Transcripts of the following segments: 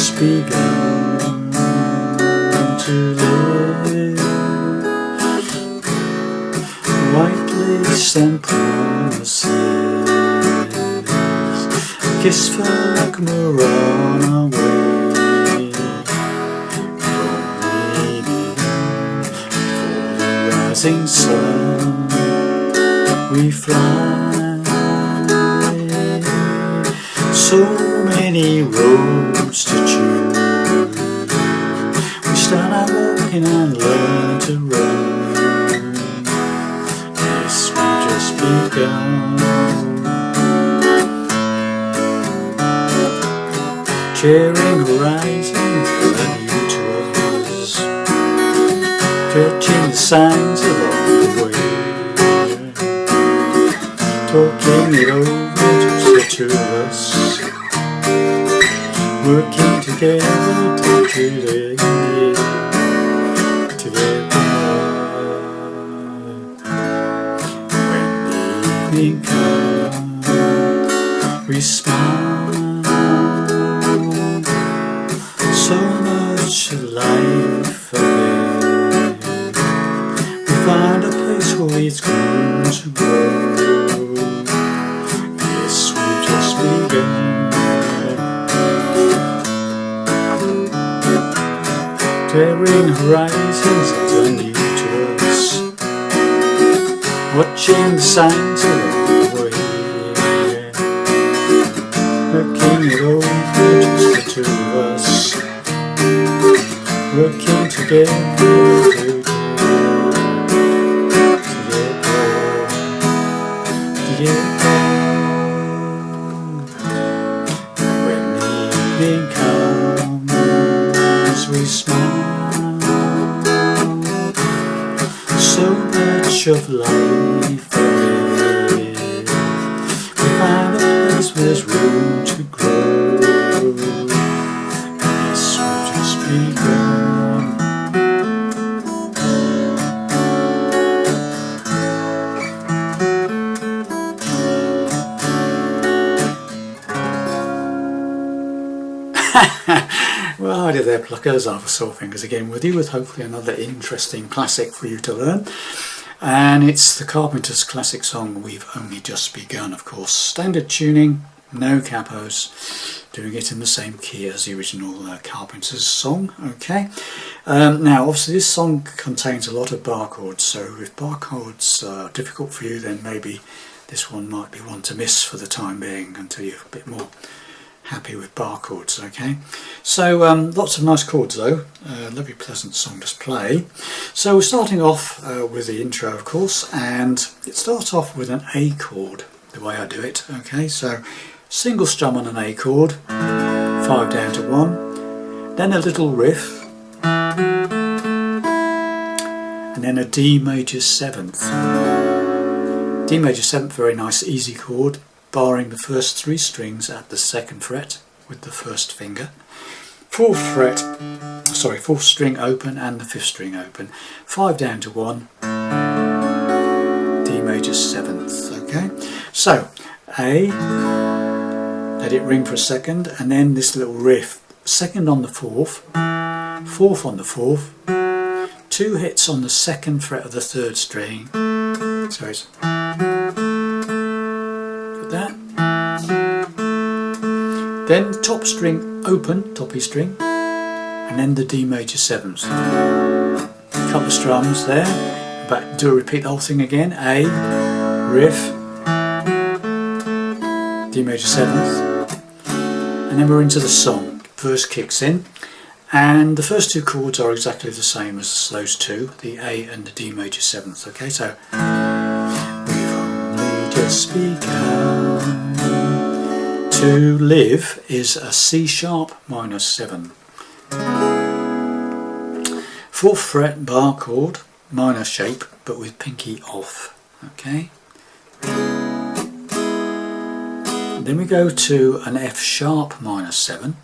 just begun to live. White lace and promises, a kiss for like on our way. For the rising sun we fly. So many roads to choose. We start out walking and learn to run. Yes, we've just begun. Sharing horizons that are new to us, stretching the signs along the way, talking it over just the two of us, working together to create together. When the evening comes, we smile. So much of life ahead. We find a place where it's going to grow. Yes, we've just begun. Tearing horizons that are new to us, watching the signs along the way, looking it over just the two of us, working together together. When the evening comes, we smile. So much of life ahead. We find a place where there's room to grow. Yes, we've just begun. Well, hi there pluckers, Arthur Sawfingers again with you with hopefully another interesting classic for you to learn. And it's the Carpenters classic song We've Only Just Begun, of course. Standard tuning, no capos, doing it in the same key as the original Carpenters song, okay? Now obviously this song contains a lot of bar chords, so if bar chords are difficult for you, then maybe this one might be one to miss for the time being until you're a bit more happy with bar chords, okay? So lots of nice chords though, lovely pleasant song to play. So we're starting off with the intro, of course, and it starts off with an A chord, the way I do it, okay? So single strum on an A chord, 5 down to 1, then a little riff, and then a D major 7th. D major 7th, very nice easy chord, barring the first 3 strings at the 2nd fret with the 1st finger. 4th string open and the 5th string open. 5 down to 1, D major 7th, okay? So, A, let it ring for a second, and then this little riff. 2nd on the 4th, 4th on the 4th, 2 hits on the 2nd fret of the 3rd string. So it's that, then top string open, toppy string, and then the D major 7th. Couple of strums there, but do repeat the whole thing again. A, riff, D major 7th, and then we're into the song. Verse kicks in, and the first 2 chords are exactly the same as those two, the A and the D major 7th. Okay, so just begun. To live is a C sharp minor 7. 4th fret bar chord, minor shape, but with pinky off. Okay. Then we go to an F sharp minor 7.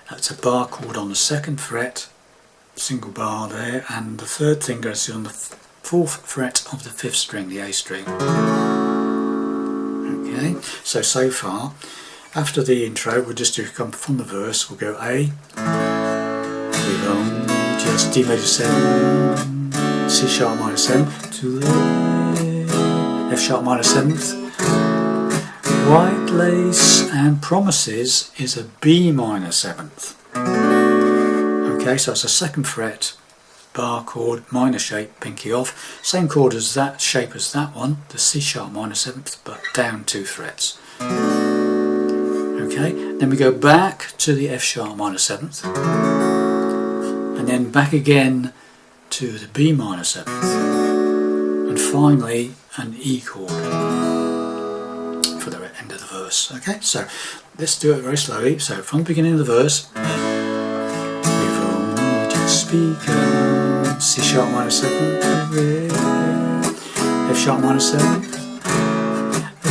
That's a bar chord on the 2nd fret, single bar there, and the 3rd finger is on the 4th fret of the 5th string, the A string. Okay, so far After the intro, we'll just do come from the verse. We'll go A. We've only just D major 7, C sharp minor 7 to F sharp minor 7th. White Lace and Promises is a B minor 7th. Okay, so it's a 2nd fret, bar chord, minor shape, pinky off. Same chord as that, shape as that one, the C sharp minor 7th, but down 2 frets. Okay, then we go back to the F sharp minor 7th, and then back again to the B minor 7th, and finally an E chord for the end of the verse. Okay, so let's do it very slowly. So from the beginning of the verse, we've only just begun, C sharp minor 7, F sharp minor 7,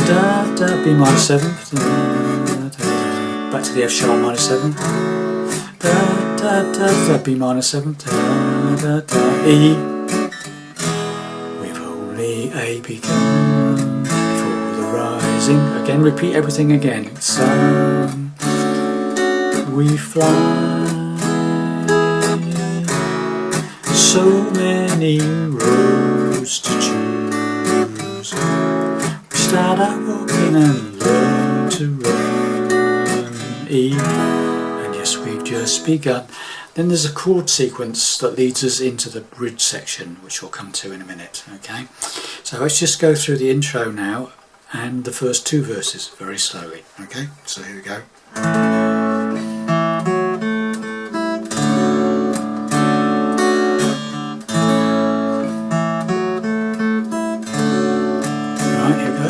da da, B minor 7, back to the F sharp minor 7, da da da da, B minor 7, da da da, E. We've only a begun for the rising. Again, repeat everything again. Sun, we fly. So many roads to choose. We start out walking and learn to run. E. And yes, we've just begun. Then there's a chord sequence that leads us into the bridge section, which we'll come to in a minute. Okay, so let's just go through the intro now and the first 2 verses very slowly. Okay, so here we go. Right, here we go.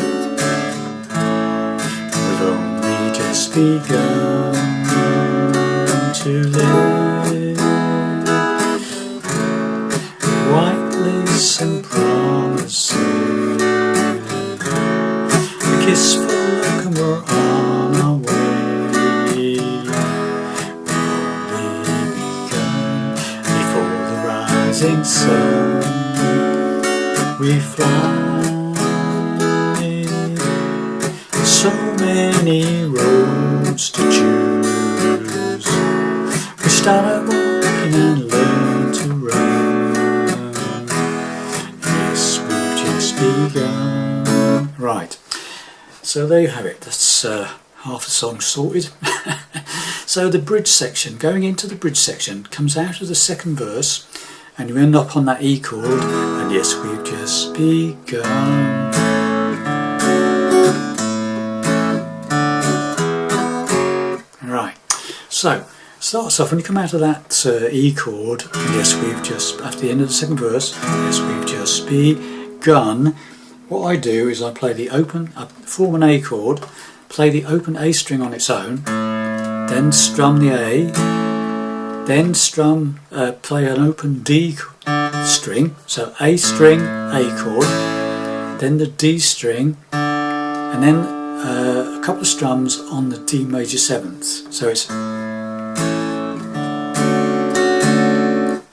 We've only just begun to live. White lace and promises, a kiss for luck and we're on our way. We've only begun before the rising sun. We fly. So many roads to choose. We start out walking and learn to run. Begun. Right, so there you have it. That's half the song sorted. So the bridge section, going into the bridge section, comes out of the 2nd verse, and you end up on that E chord, and yes, we've just begun. Right, so starts off when you come out of that E chord, and yes, we've just, after the end of the 2nd verse, yes, we've just begun. What I do is I play the open, I form an A chord, play the open A string on its own, then strum the A, then strum, play an open D string, so A string, A chord, then the D string, and then a couple of strums on the D major 7th. So it's,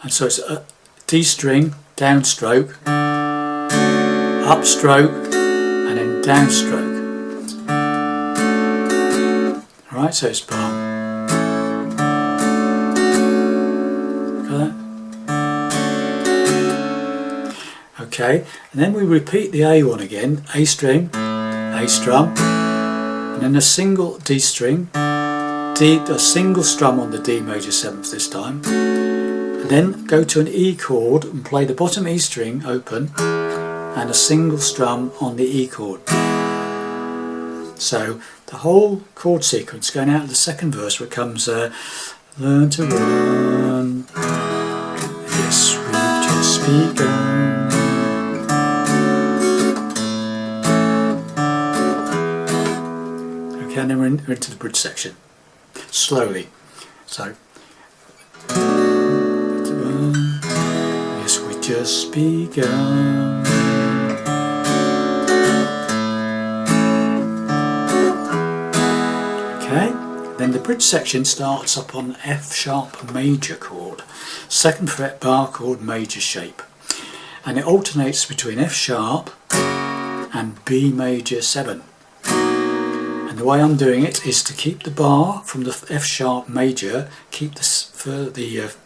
and so it's a D string, downstroke, upstroke, and then downstroke. Alright, so it's bar. Got that? Okay, and then we repeat the A one again, A string, A strum, and then a single D string, a single strum on the D major 7th this time, and then go to an E chord and play the bottom E string open, and a single strum on the E chord. So the whole chord sequence going out of the 2nd verse where it comes learn to run, yes, we've just begun. Okay, and then we're into the bridge section slowly. So yes, we just begun. Okay, then the bridge section starts up on F sharp major chord, 2nd fret bar chord major shape, and it alternates between F sharp and B major 7, and And the way I'm doing it is to keep the bar from the F sharp major, keep the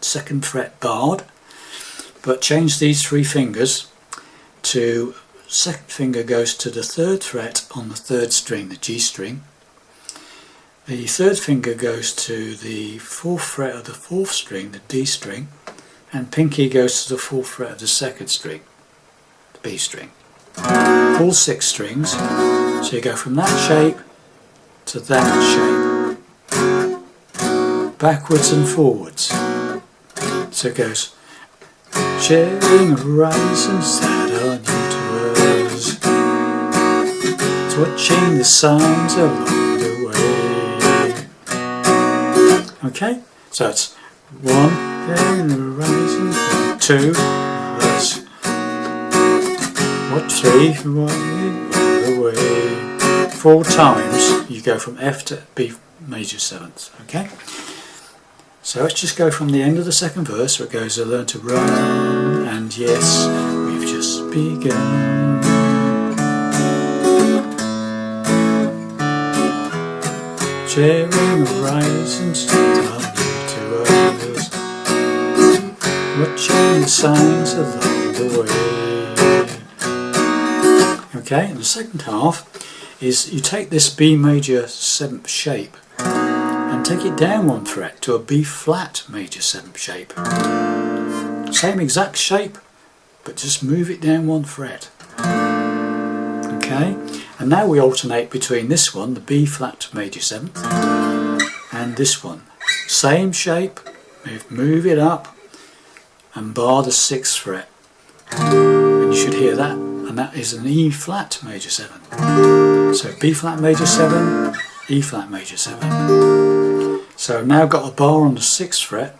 second fret barred, but change these three fingers to, second finger goes to the third fret on the third string, the G string. The third finger goes to the fourth fret of the fourth string, the D string, and pinky goes to the fourth fret of the second string, the B string. All 6 strings, so you go from that shape to that shape, backwards and forwards. So it goes, sharing horizons that are new to us, watching the signs along the way. Okay, so it's 1, sharing horizons, 2, verse, what 3, 1, the way. 4 times you go from F to B major 7th. Okay, so let's just go from the end of the second verse where it goes, I learn to run, and yes, we've just begun. Sharing horizons that are new to us, watching the signs along the way. Okay, and the second half is you take this B major 7th shape and take it down 1 fret to a B flat major 7th shape. Same exact shape, but just move it down 1 fret. Okay, and now we alternate between this one, the B flat major 7th, and this one. Same shape, move it up and bar the 6th fret. And you should hear that, and that is an E flat major 7. So B flat major 7, E flat major 7. So I've now got a bar on the 6th fret,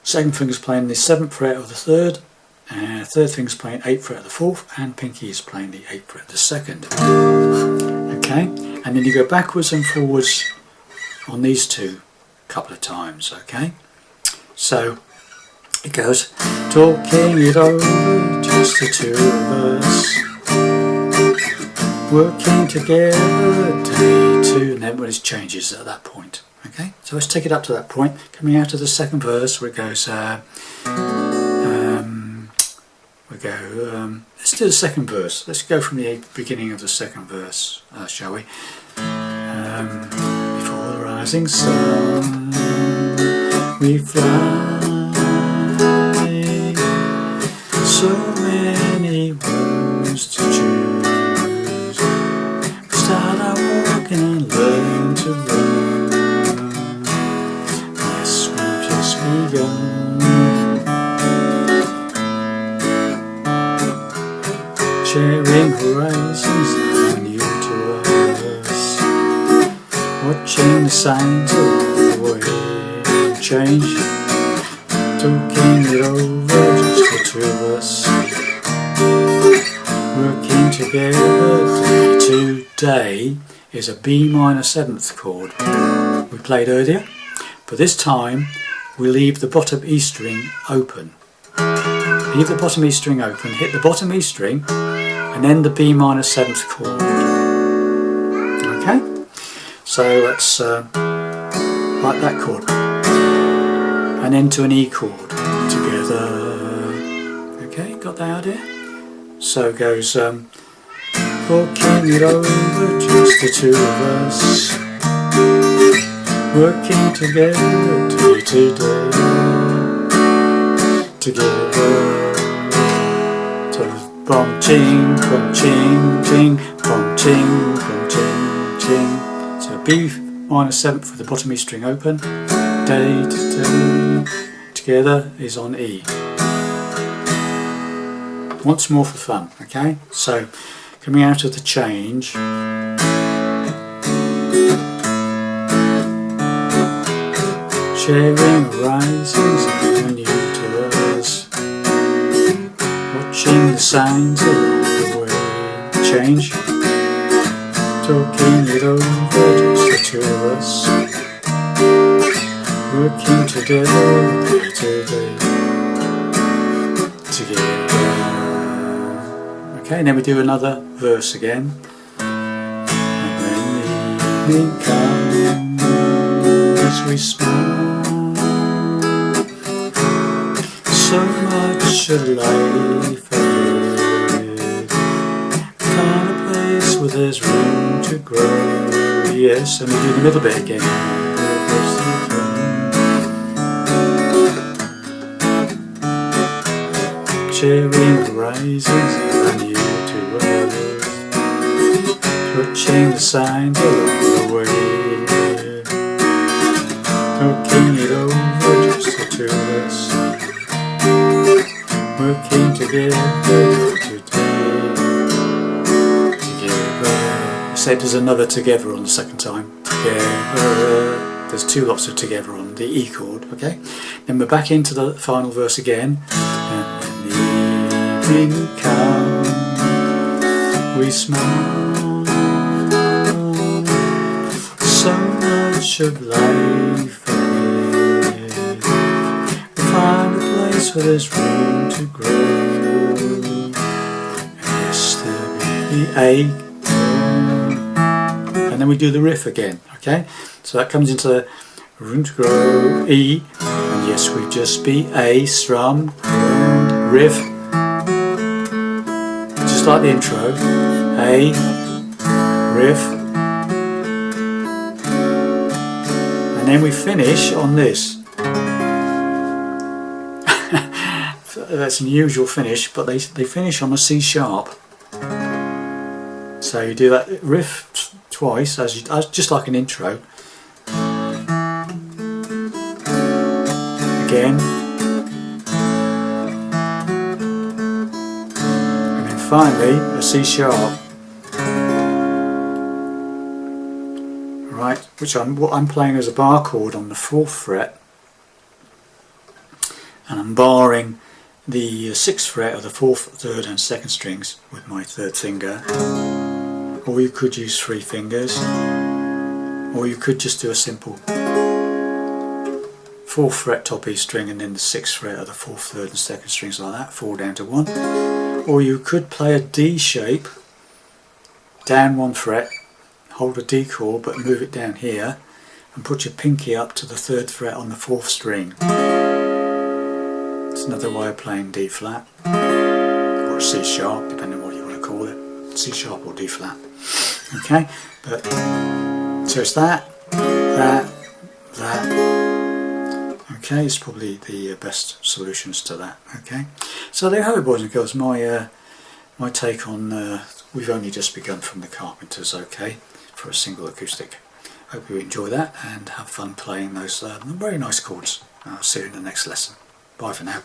second finger's playing the 7th fret of the 3rd, and third finger's playing 8th fret of the 4th, and pinky is playing the 8th fret of the 2nd. Okay, and then you go backwards and forwards on these two a couple of times. Okay, so it goes, talking it over, just the two of us, working together day to, and then when it changes at that point. Okay, so let's take it up to that point, coming out of the second verse where it goes, let's do the second verse. Let's go from the beginning of the second verse, shall we? Before the rising sun, we fly, so many words to choose. Start our walking and learn to run. Yes, we've just begun. Sharing horizons that are new to us, watching the signs along the way change, talking it over, just the two of us, working together day to day is a B minor 7th chord we played earlier, but this time we leave the bottom E string open. Leave the bottom E string open, hit the bottom E string, and then the B minor 7th chord. Okay, so let's like that chord, and then to an E chord together. Okay, got that idea? So it goes, walking it over, just the two of us, working together day to day, together. Bom ching, bom ching, ching, bom ching, bom ching, ching. So B minor 7th with the bottom E string open, day to day, together is on E. Once more for fun, okay? So coming out of the change, sharing horizons are new to us, watching the signs along the way change, talking it over, just the two of us, working together day to day, together. Okay, and then we do another verse again, and then evening comes, we smile. So much of life ahead. Find a place where there's room to grow. Yes, and we do the middle bit again. Sharing horizons and you to others, watching the signs along the way, looking it over just the two of us, working together today. Together. I said there's another together on the second time. Together. There's two lots of together on the E chord, okay? Then we're back into the final verse again. And when the evening comes, we smile. So much of life ahead. We find a place where there's room to grow. And yes, there will be a. And then we do the riff again, okay? So that comes into the room to grow, E, and yes, we just be A, strum, riff, just like the intro, A, riff, and then we finish on this. That's an unusual finish, but they finish on a C sharp. So you do that riff twice, as just like an intro. Again, and then finally a C sharp. Right, what I'm playing as a bar chord on the 4th fret, and I'm barring the 6th fret of the 4th, 3rd and 2nd strings with my 3rd finger. Or you could use 3 fingers, or you could just do a simple 4th fret top E string and then the 6th fret of the 4th, 3rd and 2nd strings like that, 4 down to 1. Or you could play a D shape, down 1 fret, hold a D chord but move it down here and put your pinky up to the 3rd fret on the 4th string. It's another way of playing D flat, or a C sharp, depending on what you want to call it, C sharp or D flat. Okay, but so it's that. Okay, it's probably the best solutions to that. Okay, so there you have it, boys and girls. My take on We've Only Just Begun from the Carpenters. Okay, for a single acoustic. Hope you enjoy that and have fun playing those very nice chords. I'll see you in the next lesson. Bye for now.